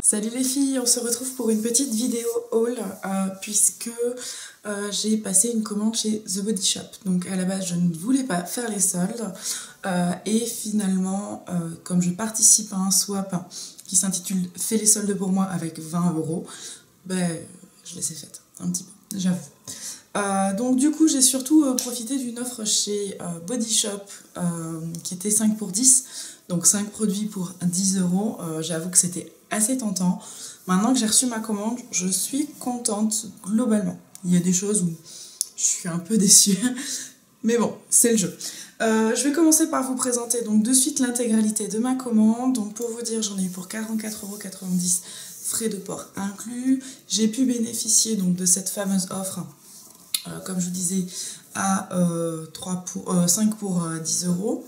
Salut les filles, on se retrouve pour une petite vidéo haul puisque j'ai passé une commande chez The Body Shop. Donc à la base je ne voulais pas faire les soldes et finalement comme je participe à un swap qui s'intitule Fais les soldes pour moi avec 20 €, ben je les ai faites un petit peu, j'avoue. Donc du coup j'ai surtout profité d'une offre chez Body Shop qui était 5 pour 10, donc 5 produits pour 10 €. J'avoue que c'était assez tentant. Maintenant que j'ai reçu ma commande, je suis contente globalement. Il y a des choses où je suis un peu déçue, mais bon, c'est le jeu. Je vais commencer par vous présenter donc de suite l'intégralité de ma commande. Donc pour vous dire, j'en ai eu pour 44,90 €, frais de port inclus. J'ai pu bénéficier donc de cette fameuse offre, comme je vous disais, à 5 pour 10 €,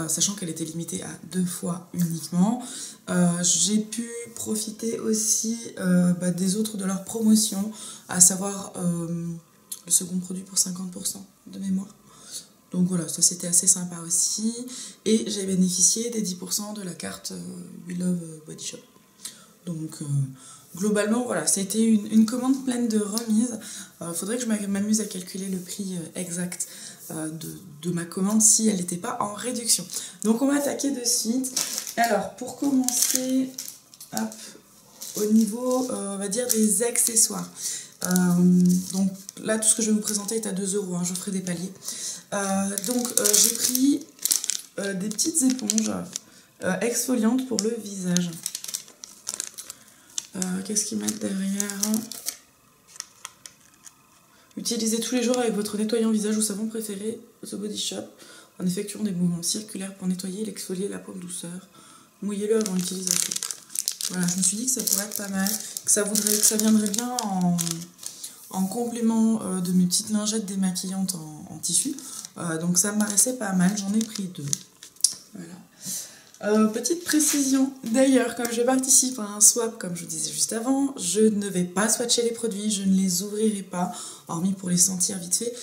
sachant qu'elle était limitée à 2 fois uniquement. J'ai pu profiter aussi des autres de leur promotion, à savoir le second produit pour 50% de mémoire. Donc voilà, ça c'était assez sympa aussi. Et j'ai bénéficié des 10% de la carte We Love Body Shop. Donc globalement, voilà, ça a été une commande pleine de remises. Faudrait que je m'amuse à calculer le prix exact de ma commande si elle n'était pas en réduction. Donc on va attaquer de suite. Alors pour commencer, hop, au niveau, on va dire, des accessoires. Donc là, tout ce que je vais vous présenter est à 2 €, hein, je ferai des paliers. J'ai pris des petites éponges exfoliantes pour le visage. Qu'est-ce qu'ils mettent derrière? Utilisez tous les jours avec votre nettoyant visage ou savon préféré, The Body Shop, en effectuant des mouvements circulaires pour nettoyer et l'exfolier la peau en douceur. Mouillez-le avant l'utilisation. Voilà, je me suis dit que ça pourrait être pas mal, que ça viendrait bien en complément de mes petites lingettes démaquillantes en tissu. Donc ça me paraissait pas mal, j'en ai pris 2. Voilà. Petite précision, d'ailleurs, comme je participe à un swap, comme je vous disais juste avant, je ne vais pas swatcher les produits, je ne les ouvrirai pas, hormis pour les sentir vite fait.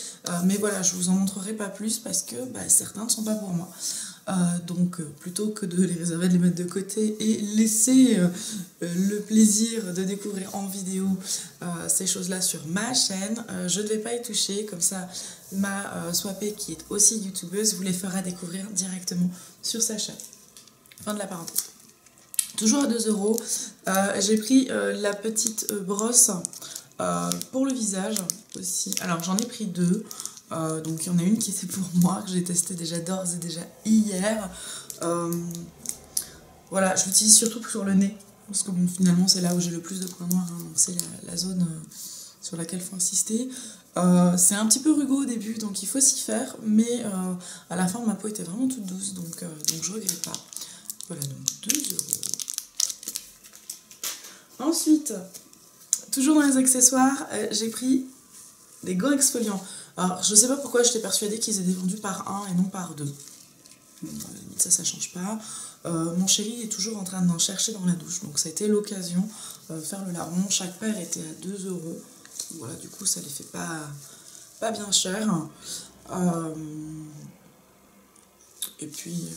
Mais voilà, je vous en montrerai pas plus parce que certains ne sont pas pour moi. Donc plutôt que de les réserver, de les mettre de côté et laisser le plaisir de découvrir en vidéo ces choses-là sur ma chaîne, je ne vais pas y toucher. Comme ça, ma swappée, qui est aussi youtubeuse, vous les fera découvrir directement sur sa chaîne. Fin de la parenthèse. Toujours à 2 €, j'ai pris la petite brosse pour le visage aussi. Alors j'en ai pris 2. Donc il y en a une qui était pour moi, que j'ai testé déjà d'ores et déjà hier. Voilà, je l'utilise surtout sur le nez, parce que bon, finalement c'est là où j'ai le plus de points noirs, hein, donc c'est la zone sur laquelle il faut insister. C'est un petit peu rugueux au début, donc il faut s'y faire, mais à la fin ma peau était vraiment toute douce, donc je regrette pas. Voilà, donc 2 €. Ensuite, toujours dans les accessoires, j'ai pris des gants exfoliants. Alors, je sais pas pourquoi j'étais persuadée qu'ils étaient vendus par 1 et non par 2. Bon, ça change pas. Mon chéri est toujours en train d'en chercher dans la douche, donc ça a été l'occasion de faire le larron. Chaque paire était à 2 €. Voilà, du coup, ça les fait pas bien cher. Et puis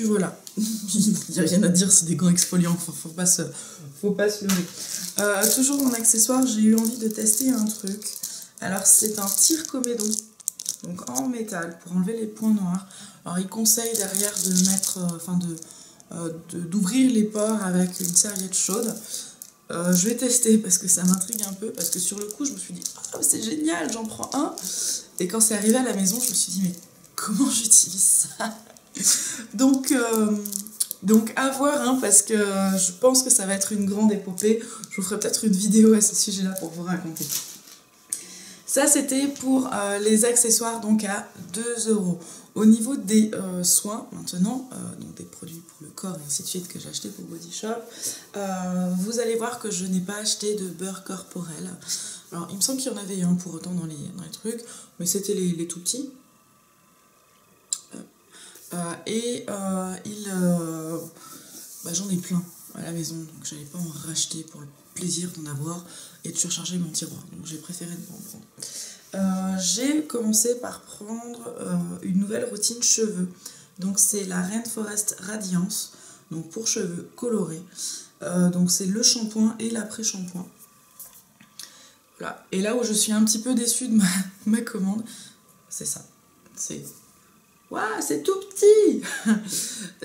voilà, il n'y a rien à dire, c'est des gants exfoliants, faut pas se leurrer. Toujours en accessoire, j'ai eu envie de tester un truc. Alors c'est un tire-comédon, donc en métal, pour enlever les points noirs. Alors il conseille derrière de mettre, d'ouvrir les pores avec une serviette chaude. Je vais tester parce que ça m'intrigue un peu, parce que sur le coup je me suis dit oh, c'est génial, j'en prends un. Et quand c'est arrivé à la maison, je me suis dit mais comment j'utilise ça? Donc à voir, hein, parce que je pense que ça va être une grande épopée. Je vous ferai peut-être une vidéo à ce sujet-là pour vous raconter. Ça, c'était pour les accessoires, donc à 2 €. Au niveau des soins, maintenant, donc des produits pour le corps et ainsi de suite que j'ai acheté pour Body Shop, vous allez voir que je n'ai pas acheté de beurre corporel. Alors, il me semble qu'il y en avait un pour autant dans les trucs, mais c'était les tout petits. J'en ai plein à la maison, donc j'allais pas en racheter pour le plaisir d'en avoir et de surcharger mon tiroir, donc j'ai préféré ne pas en prendre. J'ai commencé par prendre une nouvelle routine cheveux, donc c'est la Rainforest Radiance. donc pour cheveux colorés. Donc c'est le shampoing et l'après-shampoing. Voilà. Et là où je suis un petit peu déçue de ma commande, c'est ça. C'est... Waouh, c'est tout petit.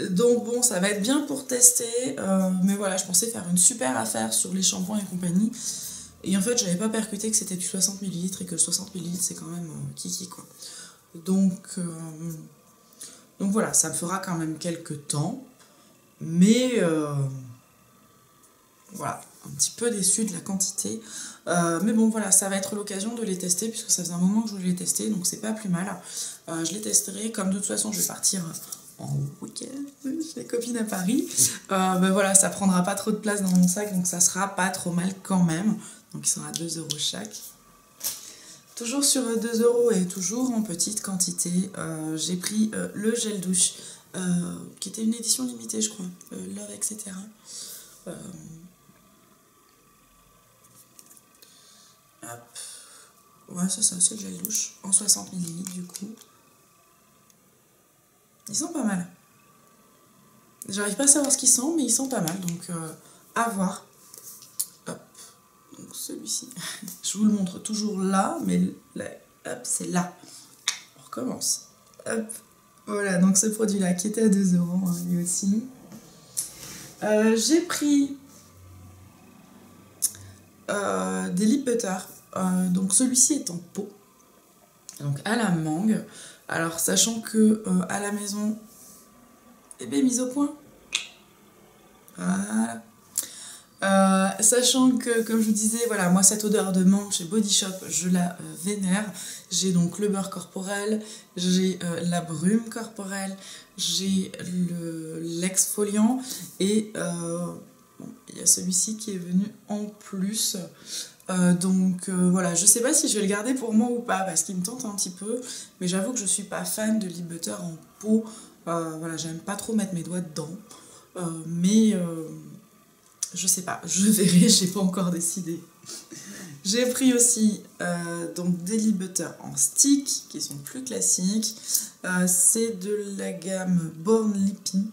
Donc bon, ça va être bien pour tester. Mais voilà, je pensais faire une super affaire sur les shampoings et compagnie. Et en fait, j'avais pas percuté que c'était du 60 ml et que le 60 ml, c'est quand même kiki, quoi. Donc voilà, ça me fera quand même quelques temps. Mais voilà, un petit peu déçue de la quantité. Mais bon, voilà, ça va être l'occasion de les tester puisque ça faisait un moment que je voulais les tester, donc c'est pas plus mal. Je les testerai, comme de toute façon, je vais partir en week-end chez les copines à Paris. Ben voilà, ça prendra pas trop de place dans mon sac, donc ça sera pas trop mal quand même. Donc ils sont à 2 € chaque. Toujours sur 2 € et toujours en petite quantité, j'ai pris le gel douche, qui était une édition limitée, je crois, Love, etc. Hop. Ouais, c'est ça, c'est le gel douche, en 60 ml du coup. Ils sont pas mal. J'arrive pas à savoir ce qu'ils sont, mais ils sont pas mal, donc à voir. Hop, donc celui-ci, je vous le montre toujours là, mais là, hop, c'est là. On recommence. Hop, voilà, donc ce produit-là qui était à 2 € hein, lui aussi. J'ai pris des lip butter. Donc celui-ci est en pot, donc à la mangue. Alors sachant que à la maison, eh bien mise au point. Voilà. Sachant que, comme je vous disais, voilà, moi cette odeur de mangue chez Body Shop, je la vénère. J'ai donc le beurre corporel, j'ai la brume corporelle, j'ai l'exfoliant et bon, il y a celui-ci qui est venu en plus. Donc voilà, je sais pas si je vais le garder pour moi ou pas parce qu'il me tente un petit peu, mais j'avoue que je suis pas fan de lip butter en pot. Voilà, j'aime pas trop mettre mes doigts dedans, mais je sais pas, je verrai, j'ai pas encore décidé. J'ai pris aussi donc des lip butter en stick qui sont plus classiques. C'est de la gamme Born Lippy.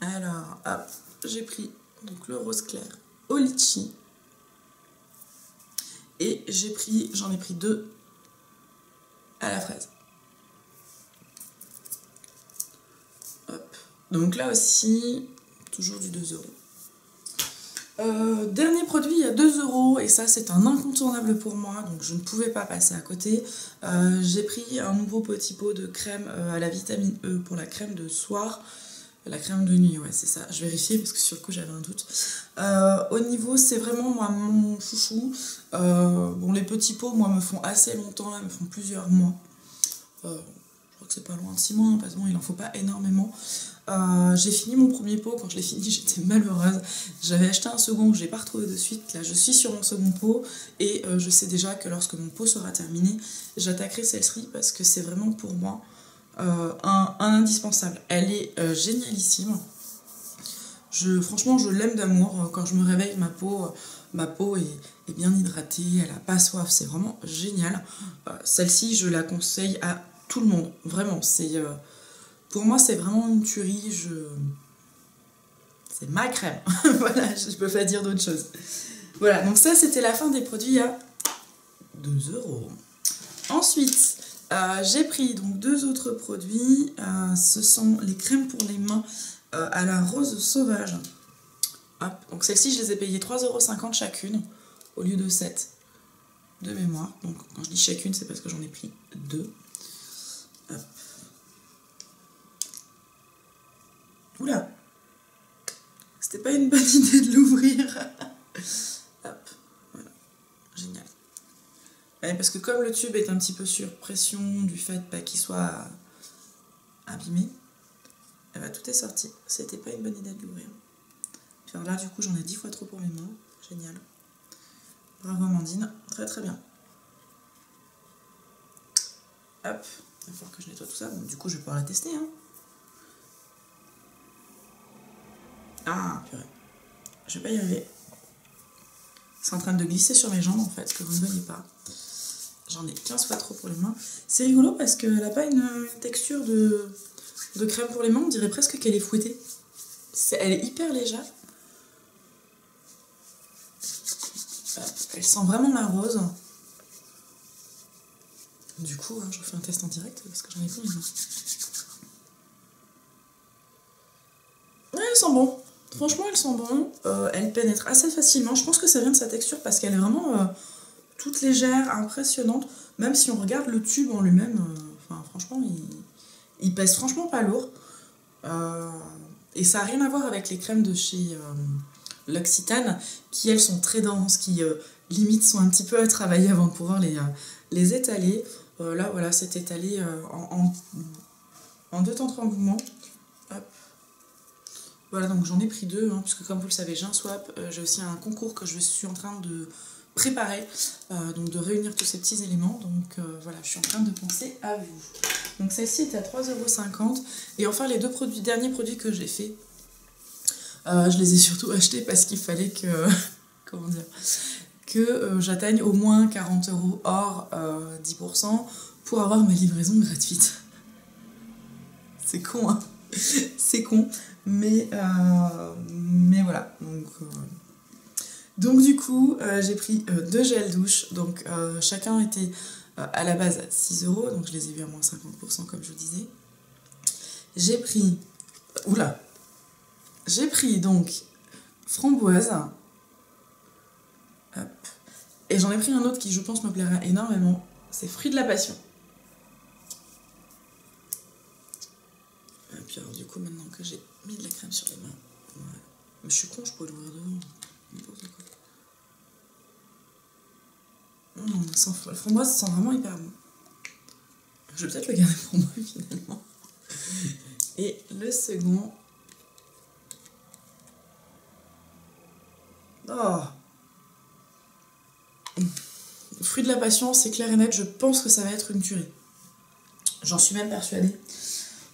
Alors hop, j'ai pris donc le rose clair au litchi. Et j'en ai pris 2 à la fraise. Hop. Donc là aussi, toujours du 2 €. Dernier produit à 2 € et ça c'est un incontournable pour moi, donc je ne pouvais pas passer à côté. J'ai pris un nouveau petit pot de crème à la vitamine E pour la crème de soir. La crème de nuit, ouais, c'est ça. Je vérifiais parce que sur le coup j'avais un doute. Au niveau, c'est vraiment moi, mon chouchou. Bon, les petits pots, moi, me font assez longtemps, là, me font plusieurs mois. Je crois que c'est pas loin de 6 mois, hein, parce que bon, il en faut pas énormément. J'ai fini mon premier pot. Quand je l'ai fini, j'étais malheureuse. J'avais acheté un second que j'ai pas retrouvé de suite. Là, je suis sur mon second pot et je sais déjà que lorsque mon pot sera terminé, j'attaquerai celle-ci parce que c'est vraiment pour moi un indispensable. Elle est génialissime. Franchement, je l'aime d'amour. Quand je me réveille, ma peau est bien hydratée, elle n'a pas soif, c'est vraiment génial. Celle-ci, je la conseille à tout le monde, vraiment. Pour moi, c'est vraiment une tuerie. C'est ma crème. Voilà, je ne peux pas dire d'autre chose. Voilà, donc ça, c'était la fin des produits à 2 €. Ensuite, j'ai pris donc 2 autres produits. Ce sont les crèmes pour les mains à la rose sauvage. Hop. Donc celles-ci, je les ai payées 3,50 € chacune au lieu de 7 de mémoire. Donc quand je dis chacune, c'est parce que j'en ai pris 2. Hop. Oula, c'était pas une bonne idée de l'ouvrir. Hop, voilà, génial. Ouais, parce que comme le tube est un petit peu sur pression du fait qu'il soit abîmé, et bah, tout est sorti. C'était pas une bonne idée de l'ouvrir. Puis alors là, du coup, j'en ai 10 fois trop pour mes mains. Génial. Bravo Amandine, très très bien. Hop, il va falloir que je nettoie tout ça. Bon, du coup, je vais pouvoir la tester. Hein. Ah, purée. Je vais pas y arriver. C'est en train de glisser sur mes jambes en fait, ce que vous ne voyez pas. J'en ai 15 fois trop pour les mains. C'est rigolo parce qu'elle n'a pas une texture de crème pour les mains, on dirait presque qu'elle est fouettée. Elle est hyper légère. Hop, elle sent vraiment la rose. Du coup, je refais un test en direct parce que j'en ai plus les mains. Ouais, elles sont bon. Franchement, elles sont bon. Elles pénètrent assez facilement. Je pense que ça vient de sa texture parce qu'elle est vraiment toute légère, impressionnante. Même si on regarde le tube en lui-même, franchement, il pèse franchement pas lourd. Et ça n'a rien à voir avec les crèmes de chez L'Occitane, qui elles sont très denses, qui limite sont un petit peu à travailler avant de pouvoir les étaler. Là, voilà, c'est étalé en 2 temps 3 mouvements. Hop. Voilà, donc j'en ai pris 2, puisque comme vous le savez, j'ai un swap. J'ai aussi un concours que je suis en train de préparer, donc de réunir tous ces petits éléments. Donc voilà, je suis en train de penser à vous. Donc celle-ci était à 3,50 €. Et enfin, les derniers produits que j'ai fait, je les ai surtout achetés parce qu'il fallait que... comment dire, que j'atteigne au moins 40 € hors 10% pour avoir ma livraison gratuite. C'est con, hein. C'est con, mais voilà. Donc du coup, j'ai pris 2 gels douche. Donc chacun était à la base à 6 €, donc je les ai vus à moins 50% comme je vous disais. J'ai pris... Oula. J'ai pris donc framboise. Hop. Et j'en ai pris un autre qui, je pense, me plaira énormément. C'est fruit de la passion. Et puis alors, du coup, maintenant que j'ai mis de la crème sur les mains... Ouais. Mais je suis con, je pourrais l'ouvrir devant. N'importe quoi. La framboise, ça sent vraiment hyper bon. Je vais peut-être le garder pour moi, finalement. Et le second... Oh! Fruit de la passion, c'est clair et net, je pense que ça va être une tuerie. J'en suis même persuadée.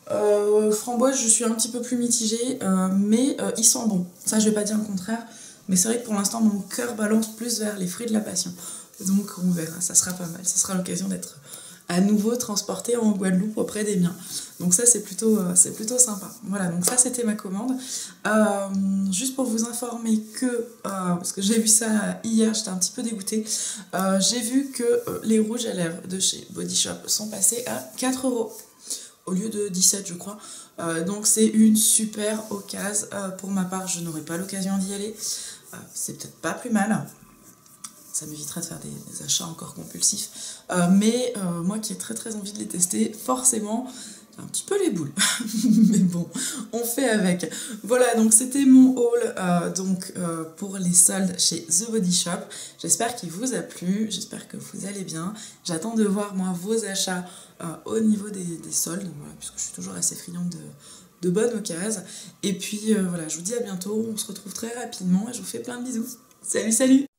Framboise, je suis un petit peu plus mitigée, mais ils sont bons. Ça, je vais pas dire le contraire, mais c'est vrai que pour l'instant, mon cœur balance plus vers les fruits de la passion. Donc on verra, ça sera pas mal. Ça sera l'occasion d'être à nouveau transportée en Guadeloupe auprès des miens. Donc ça, c'est plutôt sympa. Voilà, donc ça, c'était ma commande. Juste pour vous informer que, parce que j'ai vu ça hier, j'étais un petit peu dégoûtée, j'ai vu que les rouges à lèvres de chez Body Shop sont passés à 4 € au lieu de 17, je crois. Donc c'est une super occasion. Pour ma part, je n'aurai pas l'occasion d'y aller. C'est peut-être pas plus mal. Ça m'éviterait de faire des achats encore compulsifs. Mais moi qui ai très très envie de les tester, forcément, j'ai un petit peu les boules. Mais bon, on fait avec. Voilà, donc c'était mon haul pour les soldes chez The Body Shop. J'espère qu'il vous a plu, j'espère que vous allez bien. J'attends de voir moi vos achats au niveau des soldes, voilà, puisque je suis toujours assez friande de bonnes occasions. Et puis voilà, je vous dis à bientôt, on se retrouve très rapidement et je vous fais plein de bisous. Salut, salut!